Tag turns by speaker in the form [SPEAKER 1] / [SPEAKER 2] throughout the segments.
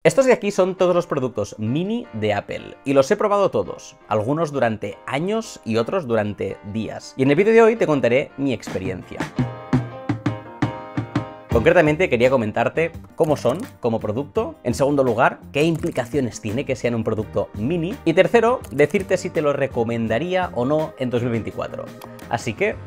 [SPEAKER 1] Estos de aquí son todos los productos mini de Apple, y los he probado todos, algunos durante años y otros durante días. Y en el vídeo de hoy te contaré mi experiencia. Concretamente quería comentarte cómo son como producto, en segundo lugar, qué implicaciones tiene que sean un producto mini, y tercero, decirte si te lo recomendaría o no en 2024. Así que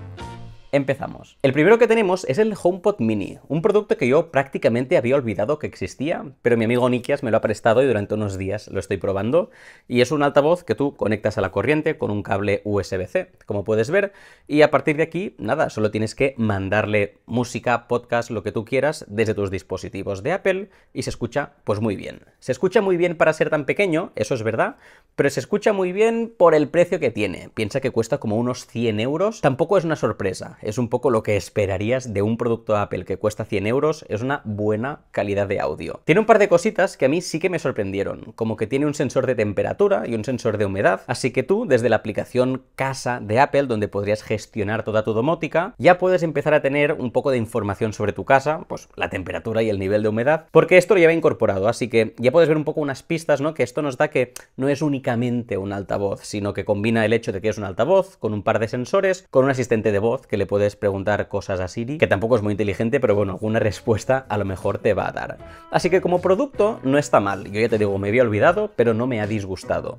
[SPEAKER 1] empezamos. El primero que tenemos es el HomePod Mini, un producto que yo prácticamente había olvidado que existía, pero mi amigo Nikias me lo ha prestado y durante unos días lo estoy probando, y es un altavoz que tú conectas a la corriente con un cable USB-C, como puedes ver, y a partir de aquí, nada, solo tienes que mandarle música, podcast, lo que tú quieras desde tus dispositivos de Apple y se escucha pues muy bien. Se escucha muy bien para ser tan pequeño, eso es verdad, pero se escucha muy bien por el precio que tiene. Piensa que cuesta como unos 100 euros, tampoco es una sorpresa. Es un poco lo que esperarías de un producto Apple que cuesta 100 euros, es una buena calidad de audio. Tiene un par de cositas que a mí sí que me sorprendieron, como que tiene un sensor de temperatura y un sensor de humedad, así que tú, desde la aplicación Casa de Apple, donde podrías gestionar toda tu domótica, ya puedes empezar a tener un poco de información sobre tu casa, pues la temperatura y el nivel de humedad, porque esto lo lleva incorporado, así que ya puedes ver un poco unas pistas, ¿no? Que esto nos da que no es únicamente un altavoz, sino que combina el hecho de que es un altavoz con un par de sensores, con un asistente de voz que le puedes preguntar cosas a Siri, que tampoco es muy inteligente, pero bueno, alguna respuesta a lo mejor te va a dar. Así que como producto no está mal. Yo ya te digo, me había olvidado, pero no me ha disgustado.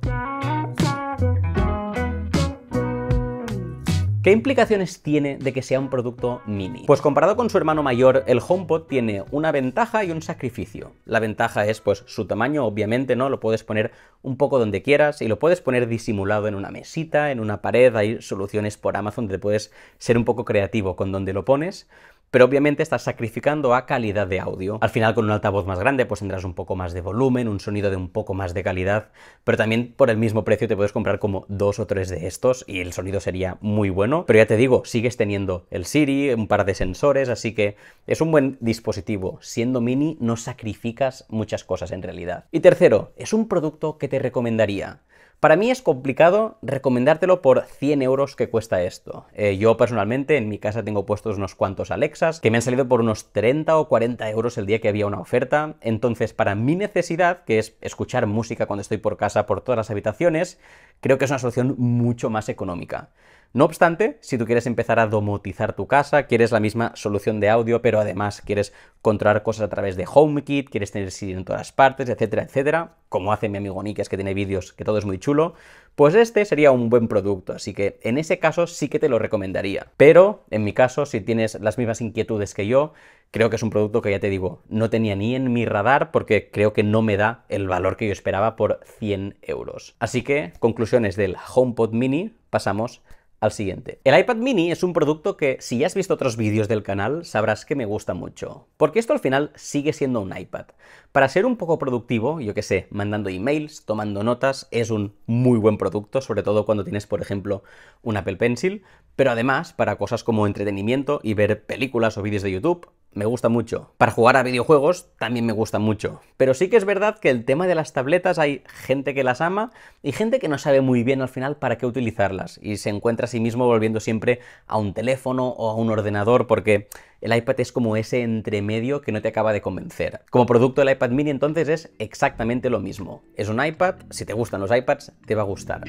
[SPEAKER 1] ¿Qué implicaciones tiene de que sea un producto mini? Pues comparado con su hermano mayor, el HomePod tiene una ventaja y un sacrificio. La ventaja es pues su tamaño, obviamente, ¿no? Lo puedes poner un poco donde quieras y lo puedes poner disimulado en una mesita, en una pared. Hay soluciones por Amazon donde puedes ser un poco creativo con donde lo pones, pero obviamente estás sacrificando a calidad de audio. Al final, con un altavoz más grande, pues tendrás un poco más de volumen, un sonido de un poco más de calidad, pero también por el mismo precio te puedes comprar como 2 o 3 de estos y el sonido sería muy bueno. Pero ya te digo, sigues teniendo el Siri, un par de sensores, así que es un buen dispositivo. Siendo mini, no sacrificas muchas cosas en realidad. Y tercero, es un producto que te recomendaría. Para mí es complicado recomendártelo por 100 euros que cuesta esto. Yo personalmente en mi casa tengo puestos unos cuantos Alexas que me han salido por unos 30 o 40 euros el día que había una oferta. Entonces, para mi necesidad, que es escuchar música cuando estoy por casa por todas las habitaciones, creo que es una solución mucho más económica. No obstante, si tú quieres empezar a domotizar tu casa, quieres la misma solución de audio, pero además quieres controlar cosas a través de HomeKit, quieres tener Siri en todas partes, etcétera, etcétera, como hace mi amigo Nikias, que tiene vídeos que todo es muy chulo, pues este sería un buen producto, así que en ese caso sí que te lo recomendaría. Pero, en mi caso, si tienes las mismas inquietudes que yo, creo que es un producto que, ya te digo, no tenía ni en mi radar porque creo que no me da el valor que yo esperaba por 100 euros. Así que, conclusiones del HomePod Mini, pasamos al siguiente. El iPad Mini es un producto que, si ya has visto otros vídeos del canal, sabrás que me gusta mucho, porque esto al final sigue siendo un iPad. Para ser un poco productivo, yo que sé, mandando emails, tomando notas, es un muy buen producto, sobre todo cuando tienes, por ejemplo, un Apple Pencil, pero además, para cosas como entretenimiento y ver películas o vídeos de YouTube, me gusta mucho. Para jugar a videojuegos también me gusta mucho. Pero sí que es verdad que el tema de las tabletas hay gente que las ama y gente que no sabe muy bien al final para qué utilizarlas y se encuentra a sí mismo volviendo siempre a un teléfono o a un ordenador porque el iPad es como ese entremedio que no te acaba de convencer. Como producto del iPad Mini entonces es exactamente lo mismo. Es un iPad, si te gustan los iPads, te va a gustar.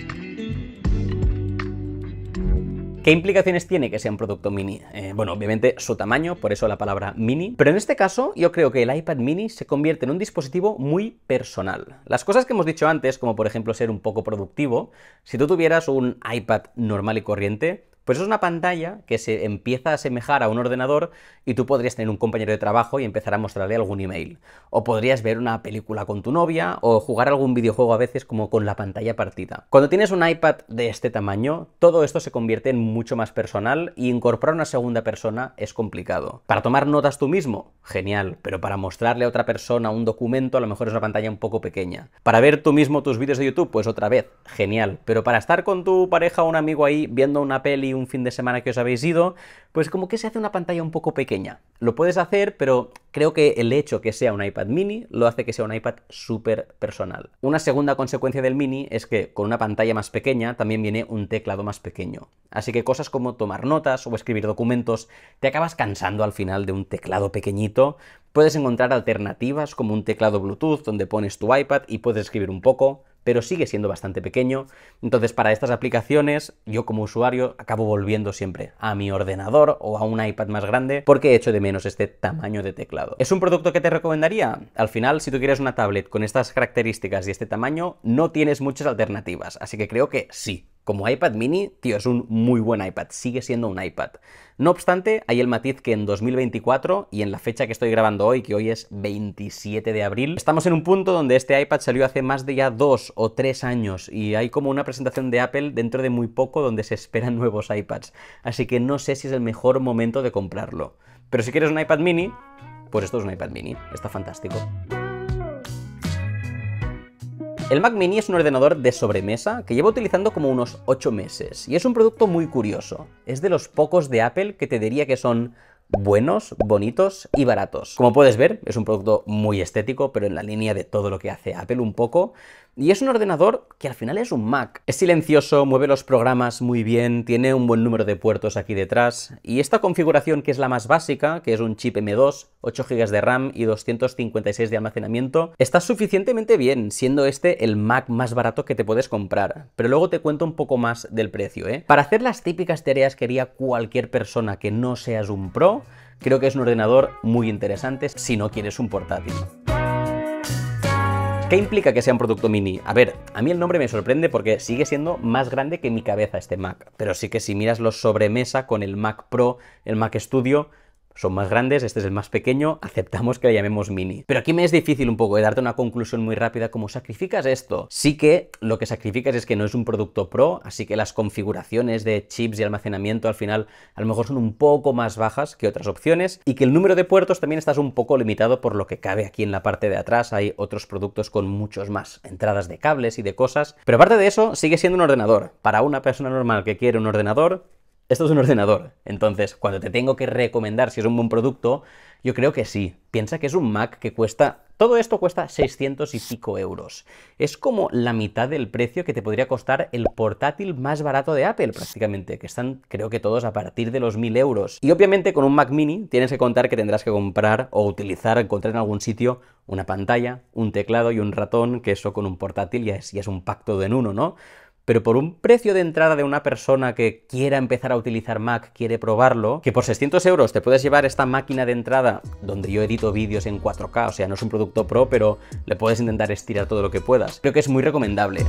[SPEAKER 1] ¿Qué implicaciones tiene que sea un producto mini? Bueno, obviamente su tamaño, por eso la palabra mini, pero en este caso yo creo que el iPad mini se convierte en un dispositivo muy personal. Las cosas que hemos dicho antes, como por ejemplo ser un poco productivo, si tú tuvieras un iPad normal y corriente, pues es una pantalla que se empieza a asemejar a un ordenador y tú podrías tener un compañero de trabajo y empezar a mostrarle algún email. O podrías ver una película con tu novia o jugar algún videojuego a veces como con la pantalla partida. Cuando tienes un iPad de este tamaño, todo esto se convierte en mucho más personal y incorporar una segunda persona es complicado. Para tomar notas tú mismo, genial, pero para mostrarle a otra persona un documento a lo mejor es una pantalla un poco pequeña. Para ver tú mismo tus vídeos de YouTube, pues otra vez, genial, pero para estar con tu pareja o un amigo ahí viendo una peli, un fin de semana que os habéis ido, pues como que se hace una pantalla un poco pequeña. Lo puedes hacer, pero creo que el hecho que sea un iPad mini lo hace que sea un iPad súper personal. Una segunda consecuencia del mini es que con una pantalla más pequeña también viene un teclado más pequeño. Así que cosas como tomar notas o escribir documentos te acabas cansando al final de un teclado pequeñito. Puedes encontrar alternativas como un teclado Bluetooth donde pones tu iPad y puedes escribir un poco, pero sigue siendo bastante pequeño. Entonces, para estas aplicaciones, yo como usuario acabo volviendo siempre a mi ordenador o a un iPad más grande porque echo de menos este tamaño de teclado. ¿Es un producto que te recomendaría? Al final, si tú quieres una tablet con estas características y este tamaño, no tienes muchas alternativas, así que creo que sí. Como iPad mini, tío, es un muy buen iPad, sigue siendo un iPad. No obstante, hay el matiz que en 2024, y en la fecha que estoy grabando hoy, que hoy es 27 de abril, estamos en un punto donde este iPad salió hace más de ya 2 o 3 años, y hay como una presentación de Apple dentro de muy poco donde se esperan nuevos iPads, así que no sé si es el mejor momento de comprarlo. Pero si quieres un iPad mini, pues esto es un iPad mini, está fantástico. El Mac Mini es un ordenador de sobremesa que llevo utilizando como unos 8 meses y es un producto muy curioso. Es de los pocos de Apple que te diría que son buenos, bonitos y baratos. Como puedes ver, es un producto muy estético, pero en la línea de todo lo que hace Apple un poco. Y es un ordenador que al final es un Mac. Es silencioso, mueve los programas muy bien, tiene un buen número de puertos aquí detrás. Y esta configuración, que es la más básica, que es un chip M2, 8 GB de RAM y 256 de almacenamiento, está suficientemente bien, siendo este el Mac más barato que te puedes comprar. Pero luego te cuento un poco más del precio, ¿eh? Para hacer las típicas tareas que haría cualquier persona que no seas un pro, creo que es un ordenador muy interesante si no quieres un portátil. ¿Qué implica que sea un producto mini? A ver, a mí el nombre me sorprende porque sigue siendo más grande que mi cabeza este Mac, pero sí que si miras los sobremesa con el Mac Pro, el Mac Studio, son más grandes, este es el más pequeño, aceptamos que le llamemos mini. Pero aquí me es difícil un poco de darte una conclusión muy rápida, ¿cómo sacrificas esto? Sí que lo que sacrificas es que no es un producto pro, así que las configuraciones de chips y almacenamiento al final a lo mejor son un poco más bajas que otras opciones, y que el número de puertos también estás un poco limitado por lo que cabe aquí en la parte de atrás. Hay otros productos con muchos más entradas de cables y de cosas, pero aparte de eso sigue siendo un ordenador. Para una persona normal que quiere un ordenador, esto es un ordenador. Entonces, cuando te tengo que recomendar si es un buen producto, yo creo que sí. Piensa que es un Mac que cuesta... Todo esto cuesta 600 y pico euros. Es como la mitad del precio que te podría costar el portátil más barato de Apple, prácticamente, que están, creo que todos a partir de los 1000 euros. Y obviamente con un Mac Mini tienes que contar que tendrás que comprar o utilizar, encontrar en algún sitio una pantalla, un teclado y un ratón, que eso con un portátil ya es un pack todo en uno, ¿no? Pero por un precio de entrada de una persona que quiera empezar a utilizar Mac, quiere probarlo, que por 600 euros te puedes llevar esta máquina de entrada donde yo edito vídeos en 4K, o sea, no es un producto pro, pero le puedes intentar estirar todo lo que puedas. Creo que es muy recomendable.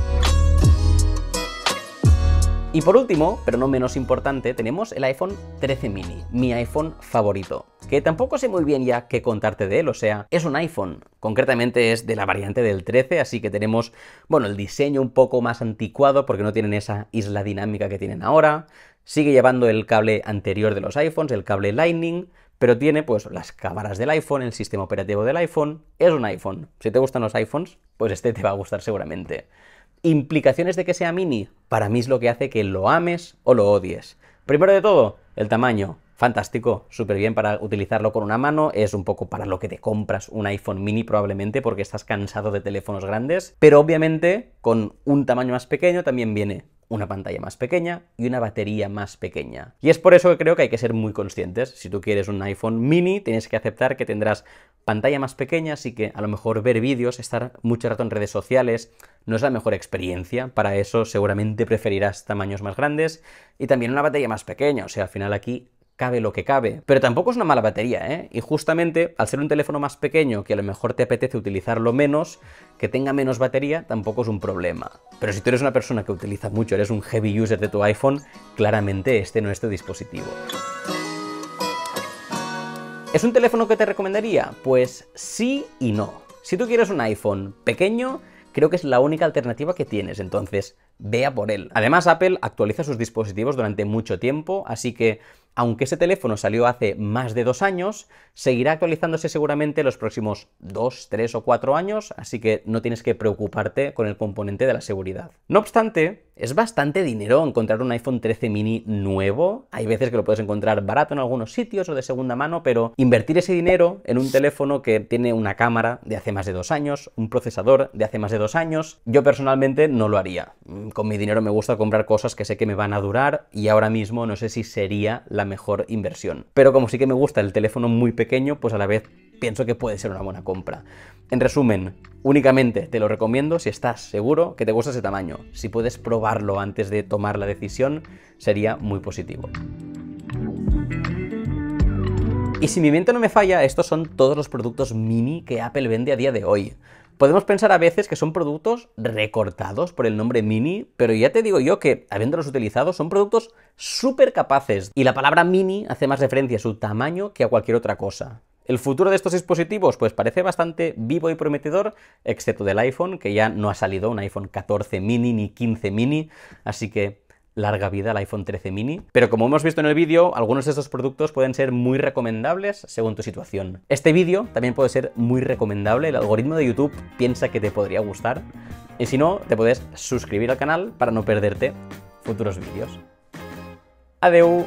[SPEAKER 1] Y por último, pero no menos importante, tenemos el iPhone 13 mini, mi iPhone favorito, que tampoco sé muy bien ya qué contarte de él, o sea, es un iPhone, concretamente es de la variante del 13, así que tenemos, bueno, el diseño un poco más anticuado porque no tienen esa isla dinámica que tienen ahora, sigue llevando el cable anterior de los iPhones, el cable Lightning, pero tiene pues las cámaras del iPhone, el sistema operativo del iPhone, es un iPhone. Si te gustan los iPhones, pues este te va a gustar seguramente. ¿Implicaciones de que sea mini? Para mí es lo que hace que lo ames o lo odies. Primero de todo, el tamaño. Fantástico, súper bien para utilizarlo con una mano, es un poco para lo que te compras un iPhone mini probablemente porque estás cansado de teléfonos grandes, pero obviamente con un tamaño más pequeño también viene una pantalla más pequeña y una batería más pequeña. Y es por eso que creo que hay que ser muy conscientes. Si tú quieres un iPhone mini, tienes que aceptar que tendrás pantalla más pequeña, así que a lo mejor ver vídeos, estar mucho rato en redes sociales, no es la mejor experiencia. Para eso seguramente preferirás tamaños más grandes y también una batería más pequeña, o sea, al final aquí cabe lo que cabe. Pero tampoco es una mala batería, ¿eh? Y justamente, al ser un teléfono más pequeño, que a lo mejor te apetece utilizarlo menos, que tenga menos batería, tampoco es un problema. Pero si tú eres una persona que utiliza mucho, eres un heavy user de tu iPhone, claramente este no es tu dispositivo. ¿Es un teléfono que te recomendaría? Pues sí y no. Si tú quieres un iPhone pequeño, creo que es la única alternativa que tienes, entonces ve a por él. Además, Apple actualiza sus dispositivos durante mucho tiempo, así que aunque ese teléfono salió hace más de 2 años, seguirá actualizándose seguramente los próximos 2, 3 o 4 años, así que no tienes que preocuparte con el componente de la seguridad. No obstante, es bastante dinero encontrar un iPhone 13 mini nuevo. Hay veces que lo puedes encontrar barato en algunos sitios o de segunda mano, pero invertir ese dinero en un teléfono que tiene una cámara de hace más de 2 años, un procesador de hace más de 2 años, yo personalmente no lo haría. Con mi dinero me gusta comprar cosas que sé que me van a durar y ahora mismo no sé si sería la mejor inversión. Pero como sí que me gusta el teléfono muy pequeño, pues a la vez pienso que puede ser una buena compra. En resumen, únicamente te lo recomiendo si estás seguro que te gusta ese tamaño. Si puedes probarlo antes de tomar la decisión, sería muy positivo. Y si mi mente no me falla, estos son todos los productos mini que Apple vende a día de hoy. Podemos pensar a veces que son productos recortados por el nombre mini, pero ya te digo yo que, habiéndolos utilizado, son productos súper capaces. Y la palabra mini hace más referencia a su tamaño que a cualquier otra cosa. El futuro de estos dispositivos pues parece bastante vivo y prometedor, excepto del iPhone, que ya no ha salido un iPhone 14 mini ni 15 mini, así que larga vida al iPhone 13 mini. Pero como hemos visto en el vídeo, algunos de estos productos pueden ser muy recomendables según tu situación. Este vídeo también puede ser muy recomendable, el algoritmo de YouTube piensa que te podría gustar, y si no, te puedes suscribir al canal para no perderte futuros vídeos. ¡Adeu!